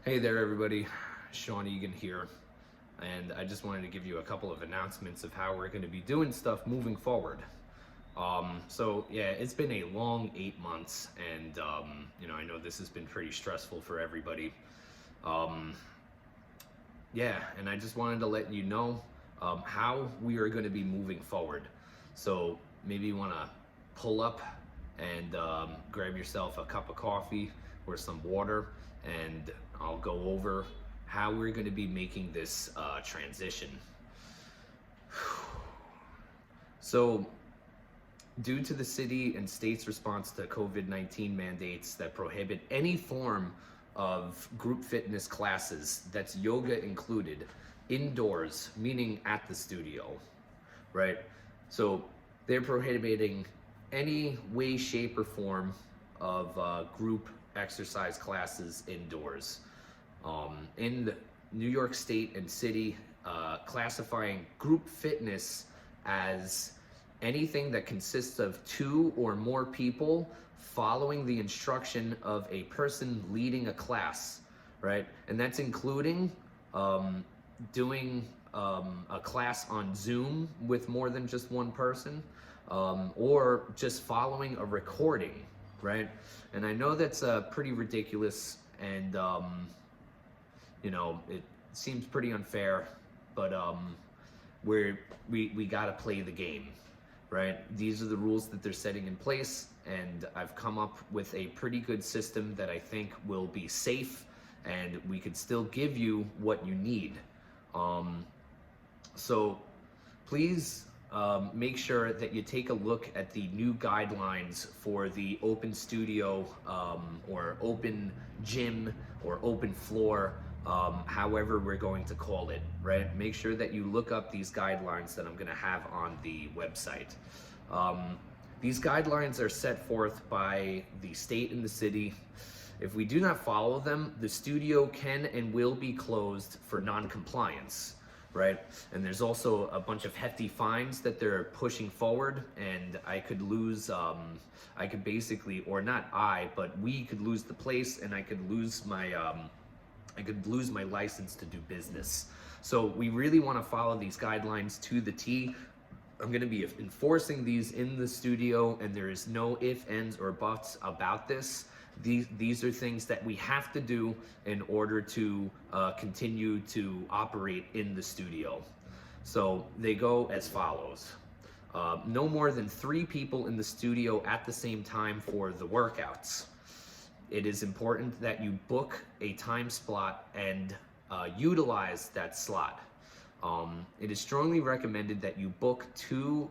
Hey there, everybody. Sean Egan here, and I just wanted to give you a couple of announcements of how we're going to be doing stuff moving forward. So it's been a long 8 months, and I know this has been pretty stressful for everybody. Um, and I just wanted to let you know how we are going to be moving forward. So maybe you want to pull up and grab yourself a cup of coffee or some water, and I'll go over how we're going to be making this transition. So, due to the city and state's response to COVID-19 mandates that prohibit any form of group fitness classes, that's yoga included, indoors, meaning at the studio, right? So they're prohibiting any way, shape, or form of group exercise classes indoors. In the New York State and city, classifying group fitness as anything that consists of two or more people following the instruction of a person leading a class, right? And that's including doing a class on Zoom with more than just one person, or just following a recording, right? And I know that's pretty ridiculous, and it seems pretty unfair, but we gotta play the game, right? These are the rules that they're setting in place, and I've come up with a pretty good system that I think will be safe, and we could still give you what you need. So please make sure that you take a look at the new guidelines for the open studio, or open gym, or open floor, however we're going to call it, right? Make sure that you look up these guidelines that I'm going to have on the website. These guidelines are set forth by the state and the city. If we do not follow them, the studio can and will be closed for non-compliance, right? And there's also a bunch of hefty fines that they're pushing forward, and I could lose, but we could lose the place, and I could lose my license to do business. So we really want to follow these guidelines to the T. I'm going to be enforcing these in the studio, and there is no ifs, ands, or buts about this. These are things that we have to do in order to continue to operate in the studio. So they go as follows. No more than 3 people in the studio at the same time for the workouts. It is important that you book a time slot and utilize that slot. It is strongly recommended that you book 2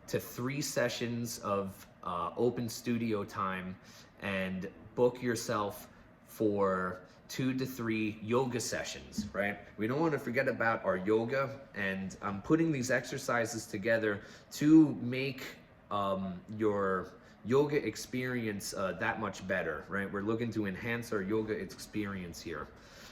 to 3 sessions of open studio time, and book yourself for 2 to 3 yoga sessions, right? We don't want to forget about our yoga, and I'm putting these exercises together to make your yoga experience that much better, right? We're looking to enhance our yoga experience here.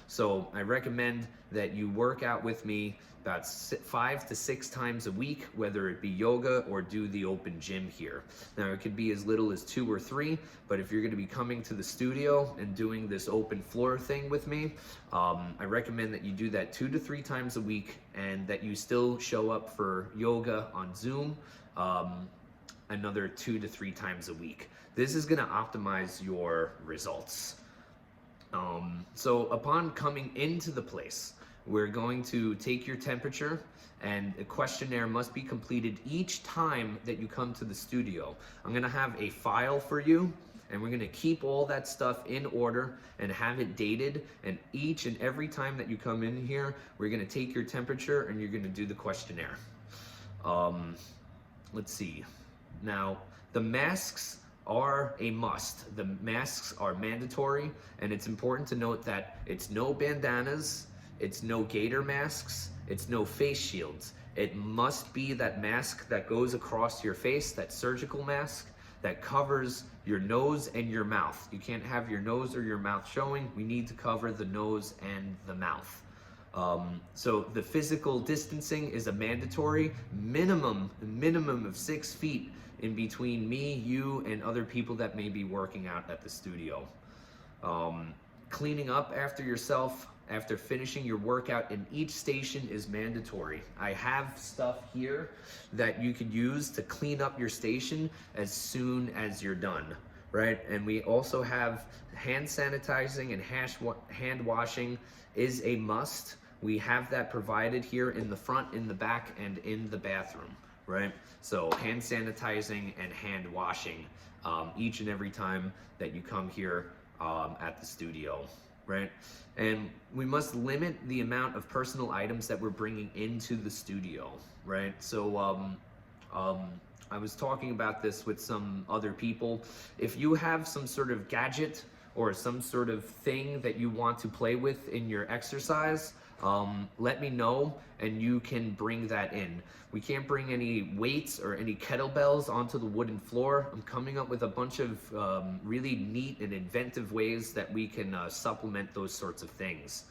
So I recommend that you work out with me about 5 to 6 times a week, whether it be yoga or do the open gym here. Now, it could be as little as 2 or 3, but if you're going to be coming to the studio and doing this open floor thing with me, I recommend that you do that 2 to 3 times a week, and that you still show up for yoga on Zoom another 2 to 3 times a week. This is going to optimize your results. So upon coming into the place, we're going to take your temperature, and a questionnaire must be completed each time that you come to the studio. I'm going to have a file for you, and we're going to keep all that stuff in order and have it dated, and each and every time that you come in here, we're going to take your temperature and you're going to do the questionnaire. Let's see. Now, the masks are a must. The masks are mandatory, and it's important to note that it's no bandanas, it's no gator masks, it's no face shields. It must be that mask that goes across your face, that surgical mask that covers your nose and your mouth. You can't have your nose or your mouth showing. We need to cover the nose and the mouth. So the physical distancing is a mandatory minimum of 6 feet in between me, you, and other people that may be working out at the studio. Cleaning up after yourself after finishing your workout in each station is mandatory. I have stuff here that you could use to clean up your station as soon as you're done, right? And we also have hand sanitizing and hand washing is a must. We have that provided here in the front, in the back, and in the bathroom, right? So hand sanitizing and hand washing each and every time that you come here at the studio, right? And we must limit the amount of personal items that we're bringing into the studio, right? So I was talking about this with some other people. If you have some sort of gadget or some sort of thing that you want to play with in your exercise, let me know and you can bring that in. We can't bring any weights or any kettlebells onto the wooden floor. I'm coming up with a bunch of really neat and inventive ways that we can supplement those sorts of things.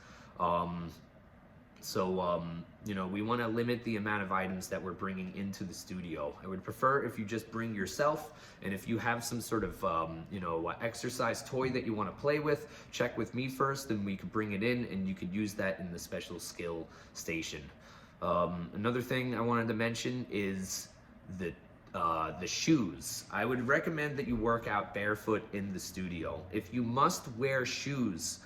You know, we want to limit the amount of items that we're bringing into the studio. I would prefer if you just bring yourself, and if you have some sort of, you know, exercise toy that you want to play with, check with me first, and we could bring it in, and you could use that in the special skill station. Another thing I wanted to mention is the shoes. I would recommend that you work out barefoot in the studio. If you must wear shoes,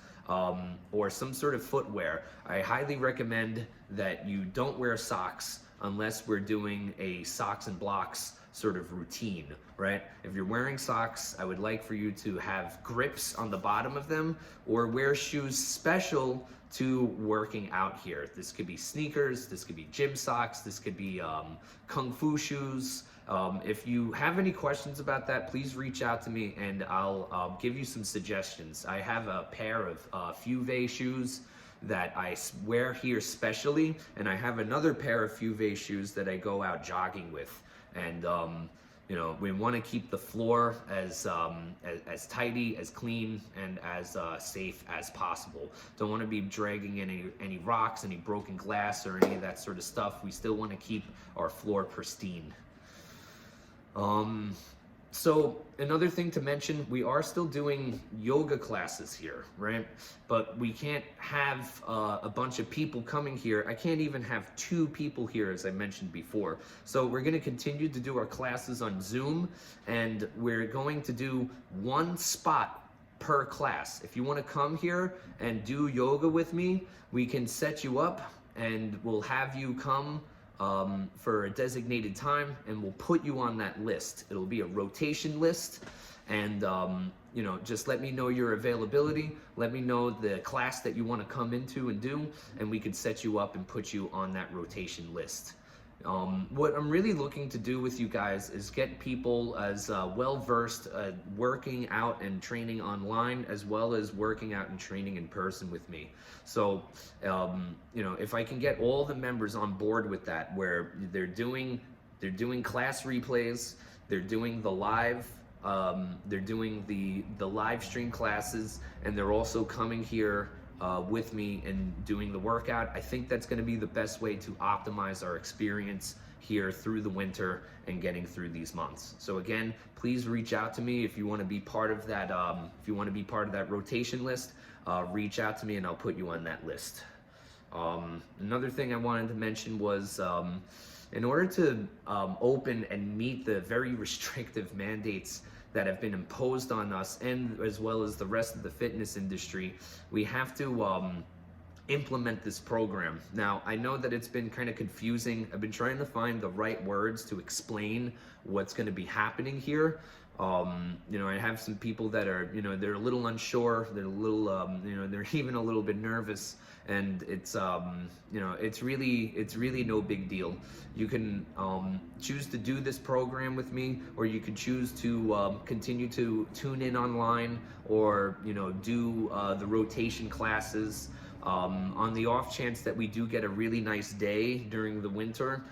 or some sort of footwear, I highly recommend that you don't wear socks unless we're doing a socks and blocks sort of routine, right? If you're wearing socks, I would like for you to have grips on the bottom of them or wear shoes special to working out here. This could be sneakers, this could be gym socks, this could be kung fu shoes. If you have any questions about that, please reach out to me and I'll give you some suggestions. I have a pair of Fuve shoes that I wear here specially, and I have another pair of Fuve shoes that I go out jogging with. And you know, we want to keep the floor as tidy, as clean, and as safe as possible. Don't want to be dragging any rocks, any broken glass, or any of that sort of stuff. We still want to keep our floor pristine. So another thing to mention, we are still doing yoga classes here, right? But we can't have a bunch of people coming here. I can't even have 2 people here, as I mentioned before. So we're going to continue to do our classes on Zoom, and we're going to do 1 spot per class. If you want to come here and do yoga with me, we can set you up and we'll have you come for a designated time, and we'll put you on that list. It'll be a rotation list, and you know, just let me know your availability, let me know the class that you want to come into and do, and we can set you up and put you on that rotation list. What I'm really looking to do with you guys is get people as well-versed working out and training online, as well as working out and training in person with me. So, you know, if I can get all the members on board with that, where they're doing class replays, they're doing the live, they're doing the live stream classes, and they're also coming here with me and doing the workout, I think that's going to be the best way to optimize our experience here through the winter and getting through these months. So again, please reach out to me if you want to be part of that. If you want to be part of that rotation list, reach out to me and I'll put you on that list. Another thing I wanted to mention was, in order to open and meet the very restrictive mandates that have been imposed on us, and as well as the rest of the fitness industry, we have to implement this program. Now, I know that it's been kind of confusing. I've been trying to find the right words to explain what's going to be happening here. You know, I have some people that are, you know, they're a little unsure, they're a little, you know, they're even a little bit nervous, and it's, you know, it's really no big deal. You can choose to do this program with me, or you can choose to continue to tune in online, or, you know, do the rotation classes. On the off chance that we do get a really nice day during the winter,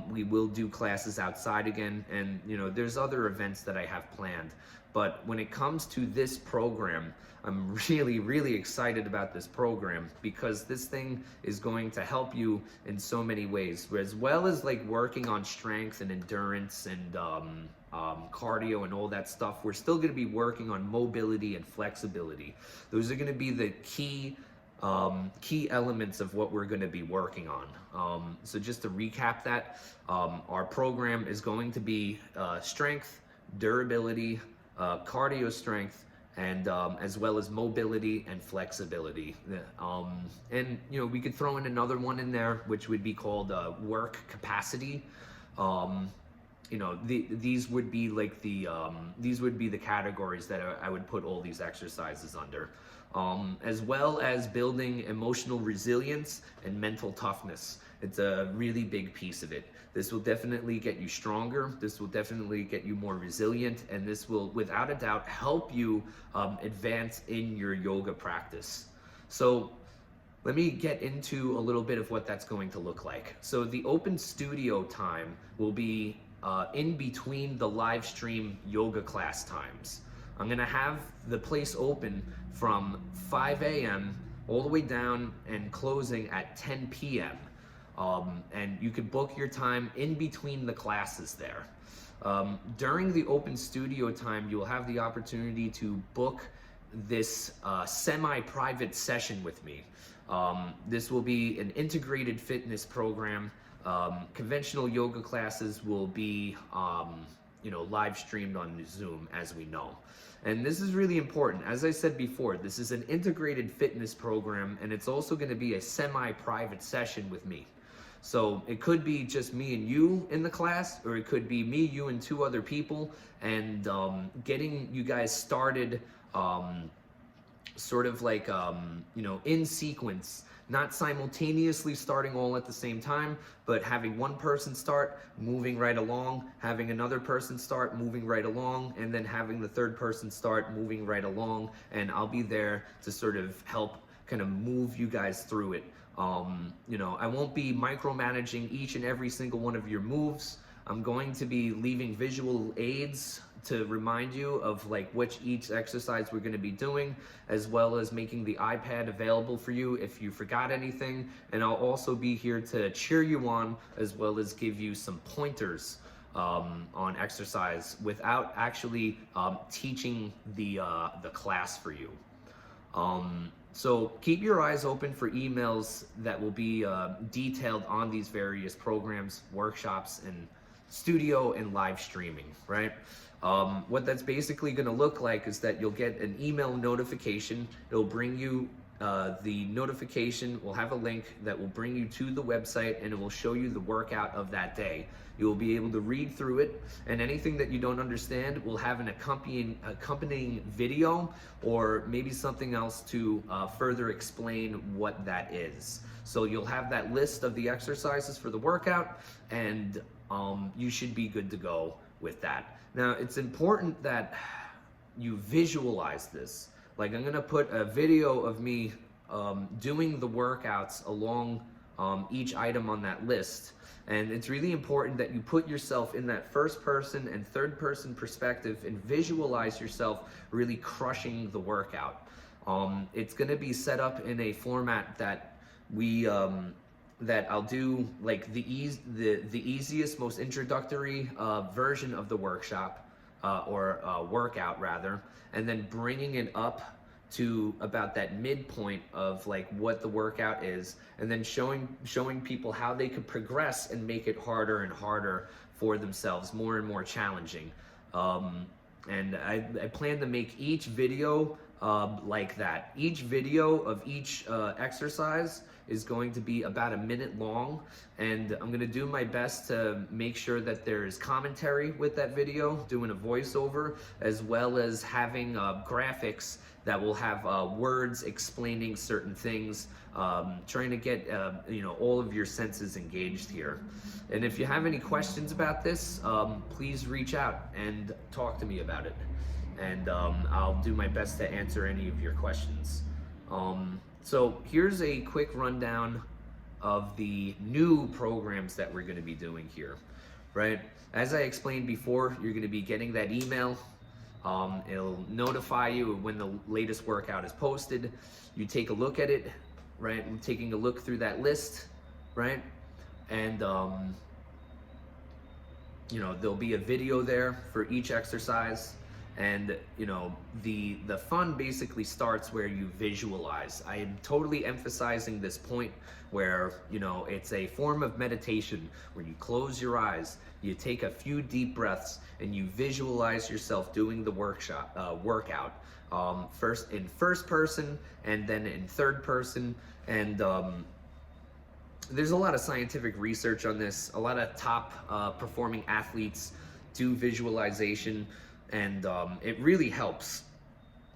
we will do classes outside again, and you know, there's other events that I have planned. But when it comes to this program, I'm really excited about this program, because this thing is going to help you in so many ways, as well as like working on strength and endurance and cardio and all that stuff. We're still going to be working on mobility and flexibility. Those are going to be the key elements of what we're going to be working on. So just to recap that, our program is going to be strength, durability, cardio strength, and as well as mobility and flexibility. And we could throw in another one in there, which would be called work capacity. These would be like these would be the categories that I would put all these exercises under, as well as building emotional resilience and mental toughness. It's a really big piece of it. This will definitely get you stronger. This will definitely get you more resilient, and this will, without a doubt, help you advance in your yoga practice. So let me get into a little bit of what that's going to look like. So the open studio time will be in between the live stream yoga class times. I'm gonna have the place open from 5 a.m. all the way down and closing at 10 p.m. And you can book your time in between the classes there. During the open studio time, you'll have the opportunity to book this semi-private session with me. This will be an integrated fitness program. Conventional yoga classes will be, live streamed on Zoom, as we know. And this is really important. As I said before, this is an integrated fitness program, and it's also going to be a semi-private session with me. So it could be just me and you in the class, or it could be me, you, and 2 other people, and getting you guys started sort of like, in sequence, not simultaneously starting all at the same time, but having one person start, moving right along, having another person start, moving right along, and then having the third person start, moving right along, and I'll be there to sort of help kind of move you guys through it. I won't be micromanaging each and every single one of your moves. I'm going to be leaving visual aids to remind you of like each exercise we're going to be doing, as well as making the iPad available for you if you forgot anything. And I'll also be here to cheer you on, as well as give you some pointers on exercise without actually teaching the class for you. So keep your eyes open for emails that will be detailed on these various programs, workshops, and studio and live streaming, right? What that's basically going to look like is that you'll get an email notification. It'll bring you the notification will have a link that will bring you to the website, and it will show you the workout of that day. You'll be able to read through it, and anything that you don't understand will have an accompanying video, or maybe something else to further explain what that is. So you'll have that list of the exercises for the workout, and you should be good to go with that. Now, it's important that you visualize this. Like, I'm gonna put a video of me doing the workouts along each item on that list. And it's really important that you put yourself in that first person and third person perspective and visualize yourself really crushing the workout. It's gonna be set up in a format that that I'll do like the easiest, most introductory version of the workshop or workout rather, and then bringing it up to about that midpoint of like what the workout is, and then showing people how they could progress and make it harder and harder for themselves, more and more challenging. And I plan to make each video like that. Each video of each exercise is going to be about a minute long, and I'm gonna do my best to make sure that there's commentary with that video, doing a voiceover, as well as having graphics that will have words explaining certain things, trying to get all of your senses engaged here. And if you have any questions about this, please reach out and talk to me about it, and I'll do my best to answer any of your questions. So here's a quick rundown of the new programs that we're going to be doing here, right? As I explained before, you're going to be getting that email. It'll notify you when the latest workout is posted. You take a look at it, right? I'm taking a look through that list, right? And there'll be a video there for each exercise. And the fun basically starts where you visualize. I am totally emphasizing this point where it's a form of meditation where you close your eyes, you take a few deep breaths, and you visualize yourself doing the workout. First in first person and then in third person. And there's a lot of scientific research on this. A lot of top performing athletes do visualization, and it really helps.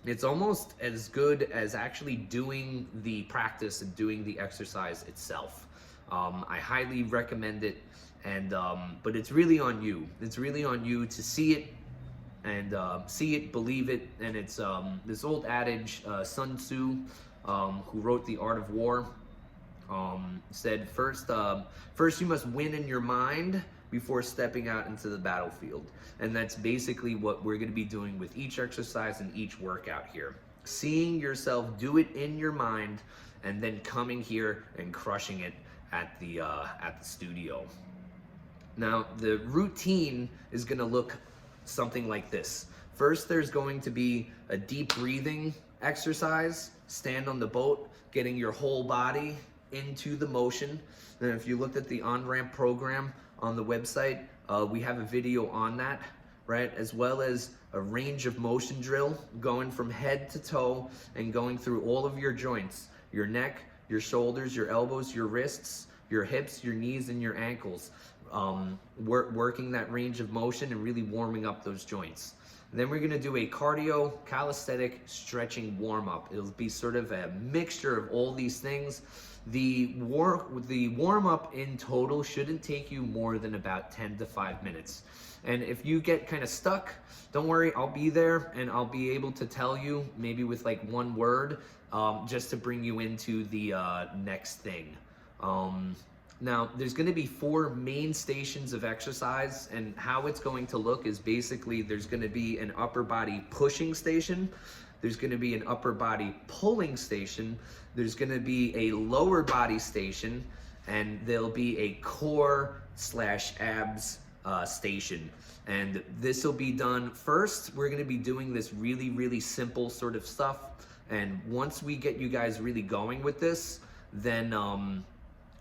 It's almost as good as actually doing the practice and doing the exercise itself. I highly recommend it, and but it's really on you. It's really on you to see it, and see it, believe it. And it's this old adage, Sun Tzu, who wrote The Art of War, said first you must win in your mind before stepping out into the battlefield. And that's basically what we're going to be doing with each exercise and each workout here. Seeing yourself do it in your mind, and then coming here and crushing it at the studio. Now, the routine is going to look something like this. First, there's going to be a deep breathing exercise. Stand on the boat, getting your whole body into the motion. And if you looked at the on-ramp program on the website, we have a video on that, right? As well as a range of motion drill going from head to toe and going through all of your joints, your neck, your shoulders, your elbows, your wrists, your hips, your knees, and your ankles. Working that range of motion and really warming up those joints. And then we're gonna do a cardio calisthenic stretching warm-up. It'll be sort of a mixture of all these things. The warm-up in total shouldn't take you more than about 10 to 5 minutes. And if you get kind of stuck, don't worry, I'll be there and I'll be able to tell you, maybe with like one word, just to bring you into the next thing. Now, there's going to be 4 main stations of exercise, and how it's going to look is basically there's going to be an upper body pushing station, there's going to be an upper body pulling station, there's going to be a lower body station, and there'll be a core / abs station. And this will be done first. We're going to be doing this really, really simple sort of stuff. And once we get you guys really going with this, then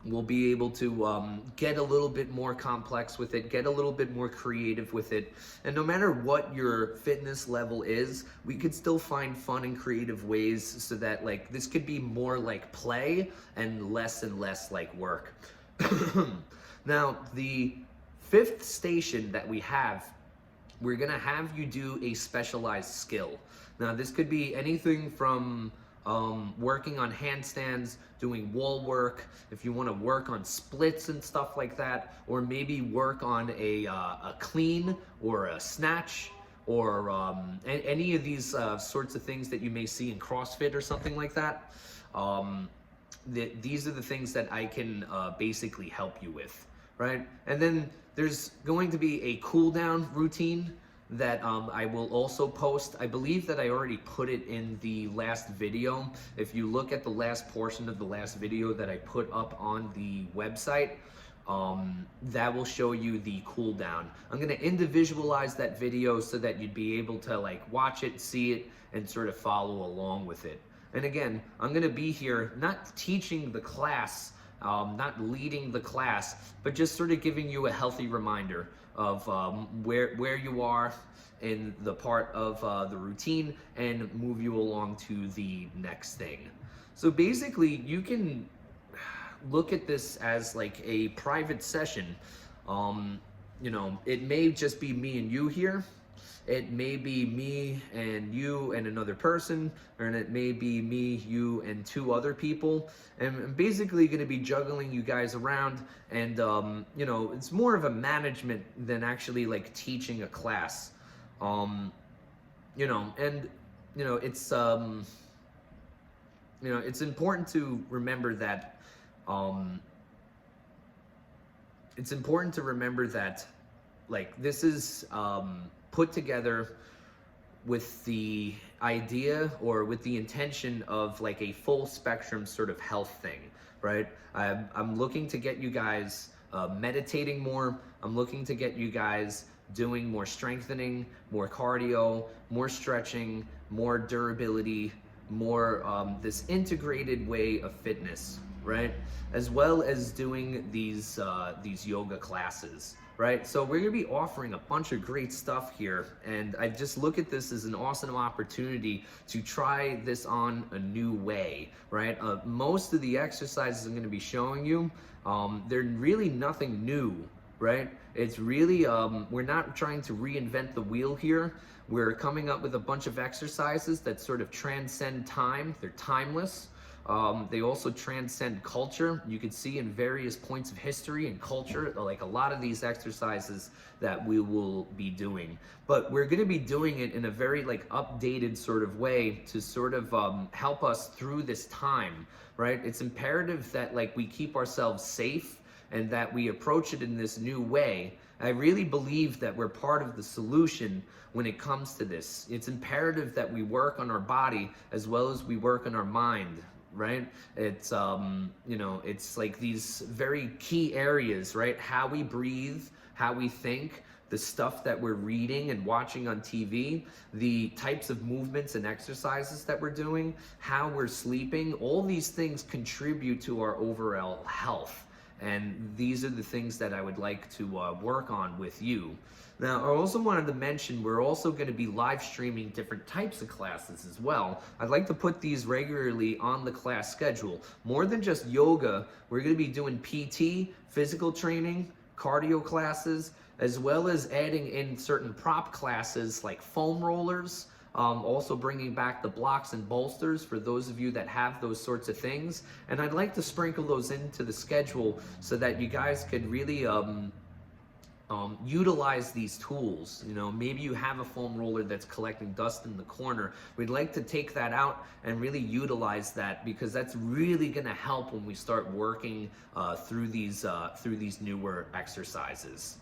we'll be able to get a little bit more complex with it, get a little bit more creative with it. And no matter what your fitness level is, we could still find fun and creative ways so that like this could be more like play and less like work. Now, the 5th station that we have, we're gonna have you do a specialized skill. Now, this could be anything from working on handstands, doing wall work, if you want to work on splits and stuff like that, or maybe work on a clean or a snatch, or any of these sorts of things that you may see in CrossFit or something like that. These are the things that I can basically help you with, right? And then there's going to be a cool down routine that I will also post. I believe that I already put it in the last video. If you look at the last portion of the last video that I put up on the website, that will show you the cool down. I'm gonna individualize that video so that you'd be able to like watch it, see it, and sort of follow along with it. And again, I'm gonna be here not teaching the class, not leading the class, but just sort of giving you a healthy reminder of where you are in the part of the routine and move you along to the next thing. So basically, you can look at this as like a private session. It may just be me and you here. It may be me and you and another person, or it may be me, you, and 2 other people. And I'm basically going to be juggling you guys around, and it's more of a management than actually like teaching a class. It's important to remember that. It's important to remember that, like, this is put together with the idea or with the intention of like a full spectrum sort of health thing, right? I'm looking to get you guys meditating more. I'm looking to get you guys doing more strengthening, more cardio, more stretching, more durability, more this integrated way of fitness, right? As well as doing these yoga classes, right? So we're gonna be offering a bunch of great stuff here, and I just look at this as an awesome opportunity to try this on a new way, right? Most of the exercises I'm gonna be showing you, they're really nothing new, right? It's really, we're not trying to reinvent the wheel here. We're coming up with a bunch of exercises that sort of transcend time. They're timeless. They also transcend culture. You can see in various points of history and culture, like a lot of these exercises that we will be doing. But we're gonna be doing it in a very like updated sort of way to sort of help us through this time, right? It's imperative that like we keep ourselves safe and that we approach it in this new way. I really believe that we're part of the solution when it comes to this. It's imperative that we work on our body as well as we work on our mind, right? It's, you know, it's like these very key areas, right? How we breathe, how we think, the stuff that we're reading and watching on TV, the types of movements and exercises that we're doing, how we're sleeping, all these things contribute to our overall health. And these are the things that I would like to work on with you. Now, I also wanted to mention we're also going to be live streaming different types of classes as well. I'd like to put these regularly on the class schedule. More than just yoga, we're going to be doing PT, physical training, cardio classes, as well as adding in certain prop classes like foam rollers, also bringing back the blocks and bolsters for those of you that have those sorts of things. And I'd like to sprinkle those into the schedule so that you guys could really utilize these tools. You know, maybe you have a foam roller that's collecting dust in the corner. We'd like to take that out and really utilize that, because that's really going to help when we start working through these newer exercises.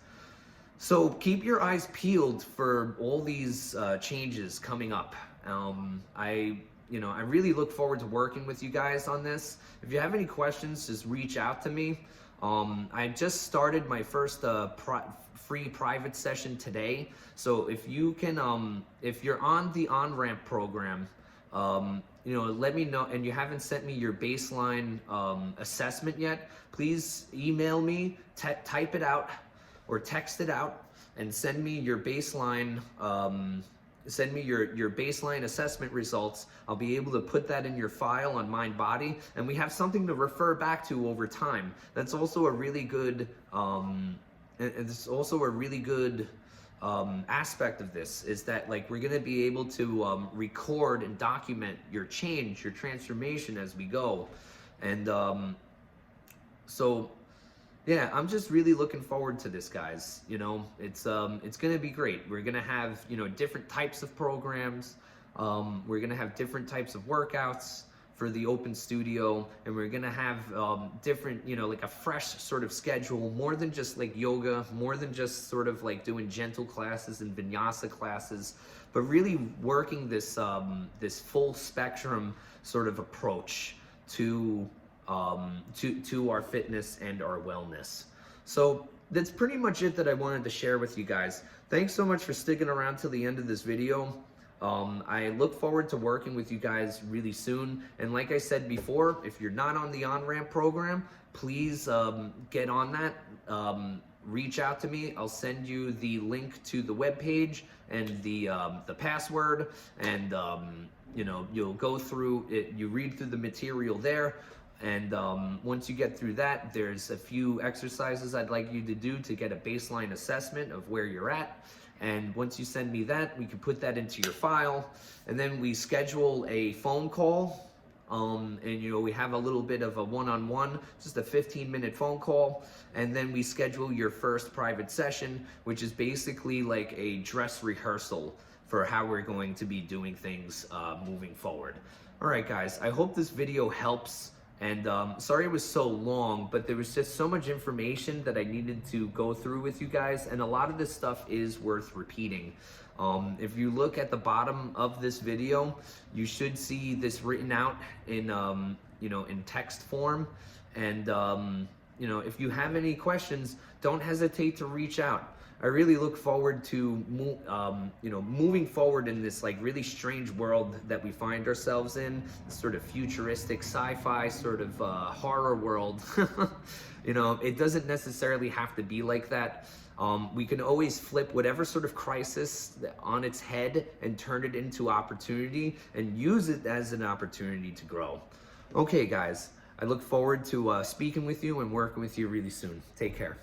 So keep your eyes peeled for all these changes coming up. I really look forward to working with you guys on this. If you have any questions, just reach out to me. I just started my first free private session today. So if you can, if you're on the on-ramp program, let me know, and you haven't sent me your baseline assessment yet, please email me, type it out, or text it out and send me your baseline your baseline assessment results. I'll be able to put that in your file on Mind Body, and we have something to refer back to over time. That's also a really good aspect of this, is that like we're going to be able to record and document your change, your transformation as we go. And so yeah, I'm just really looking forward to this, guys. You know, it's gonna be great. We're gonna have, different types of programs. We're gonna have different types of workouts for the open studio, and we're gonna have different, like a fresh sort of schedule, more than just like yoga, more than just sort of like doing gentle classes and vinyasa classes, but really working this this full spectrum sort of approach to our fitness and our wellness. So that's pretty much it that I wanted to share with you guys. Thanks so much for sticking around till the end of this video. I look forward to working with you guys really soon. And like I said before, if you're not on the on-ramp program, please get on that. Reach out to me. I'll send you the link to the webpage and the password, and you'll go through it. You read through the material there. And once you get through that, there's a few exercises I'd like you to do to get a baseline assessment of where you're at. And once you send me that, we can put that into your file. And then we schedule a phone call. And we have a little bit of a one-on-one, just a 15-minute phone call. And then we schedule your first private session, which is basically like a dress rehearsal for how we're going to be doing things moving forward. All right, guys, I hope this video helps. And sorry it was so long, but there was just so much information that I needed to go through with you guys, and a lot of this stuff is worth repeating. If you look at the bottom of this video, you should see this written out in in text form, and if you have any questions, don't hesitate to reach out. I really look forward to moving forward in this like really strange world that we find ourselves in, this sort of futuristic sci-fi sort of horror world. It doesn't necessarily have to be like that. We can always flip whatever sort of crisis on its head and turn it into opportunity and use it as an opportunity to grow. Okay, guys, I look forward to speaking with you and working with you really soon. Take care.